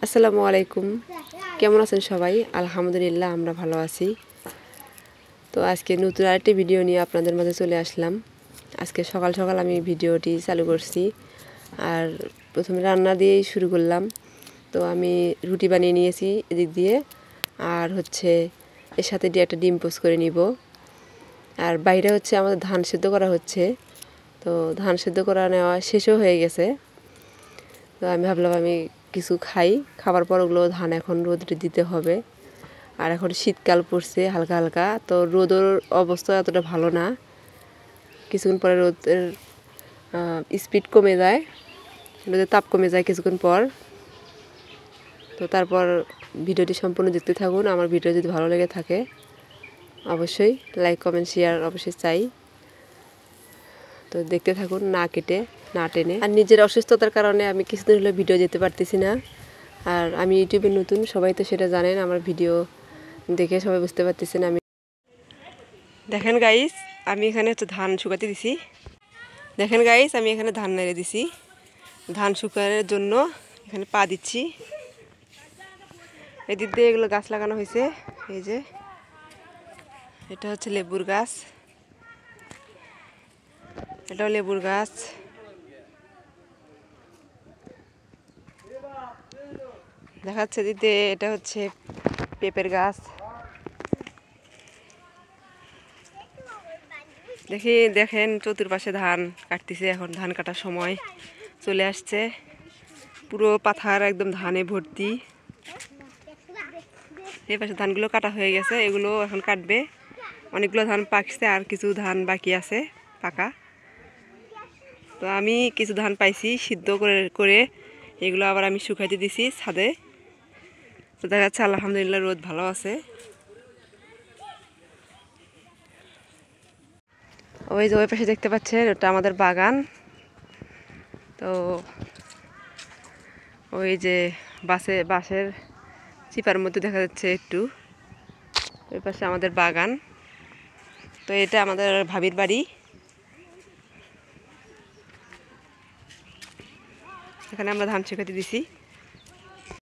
আসসালামু আলাইকুম। কেমন আছেন সবাই? আলহামদুলিল্লাহ আমরা ভালো আছি। তো আজকে নতুন আরেকটি ভিডিও নিয়ে আপনাদের মাঝে চলে আসলাম। আজকে সকাল সকাল আমি ভিডিওটি চালু করছি, আর প্রথমে রান্না দিয়েই শুরু করলাম। তো আমি রুটি বানিয়ে নিয়েছি এদিক দিয়ে, আর হচ্ছে এর সাথে দিয়ে একটা ডিম পোস্ট করে নিব। আর বাইরে হচ্ছে আমাদের ধান সেদ্ধ করা হচ্ছে। তো ধান সেদ্ধ করা নেওয়া শেষও হয়ে গেছে। তো আমি ভাবলাম আমি কিছু খাই, খাবার পর ওগুলো ধান এখন রোদে দিতে হবে। আর এখন শীতকাল পড়ছে হালকা হালকা, তো রোদের অবস্থা এতটা ভালো না। কিছুক্ষণ পরে রোদের স্পিড কমে যায়, রোদের তাপ কমে যায় কিছুক্ষণ পর। তো তারপর ভিডিওটি সম্পূর্ণ দেখতে থাকুন। আমার ভিডিও যদি ভালো লেগে থাকে অবশ্যই লাইক কমেন্ট শেয়ার অবশ্যই চাই। তো দেখতে থাকুন, না কেটে না টেনে। আর নিজের অসুস্থতার কারণে আমি কিছুদিন হলো ভিডিও যেতে পারতেছি না। আর আমি ইউটিউবে নতুন, সবাই তো সেটা জানেন। আমার ভিডিও দেখে সবাই বুঝতে পারতেছেন। আমি দেখেন গাইস, আমি এখানে হচ্ছে ধান শুকাতে দিছি। দেখেন গাইস, আমি এখানে ধান নেড়ে দিছি। ধান শুকানোর জন্য এখানে পা দিচ্ছি। এদিক দিয়ে এগুলো গাছ লাগানো হয়েছে। এই যে এটা হচ্ছে লেবুর গাছ, এটাও লেবুর গাছ। দেখাচ্ছে দিতে, এটা হচ্ছে পেঁপের গাছ। দেখেন চতুর্পাশে ধান কাটতেছে। এখন ধান কাটার সময় চলে আসছে। পুরো পাথার একদম ধানে ভর্তি। এই পাশে ধানগুলো কাটা হয়ে গেছে, এগুলো এখন কাটবে। অনেকগুলো ধান পাকছে, আর কিছু ধান বাকি আছে পাকা। তো আমি কিছু ধান পাইছি সিদ্ধ করে করে এগুলো আবার আমি শুকাইতে দিছি ছাদে। তো দেখা যাচ্ছে আলহামদুলিল্লাহ রোদ ভালো আছে। ওই যে ওই পাশে দেখতে পাচ্ছেন, ওটা আমাদের বাগান। তো ওই যে বাঁশের চিপার মধ্যে দেখা যাচ্ছে একটু, ওই পাশে আমাদের বাগান। তো এটা আমাদের ভাবির বাড়ি। এখানে আমরা ধান শুকাতে দিছি।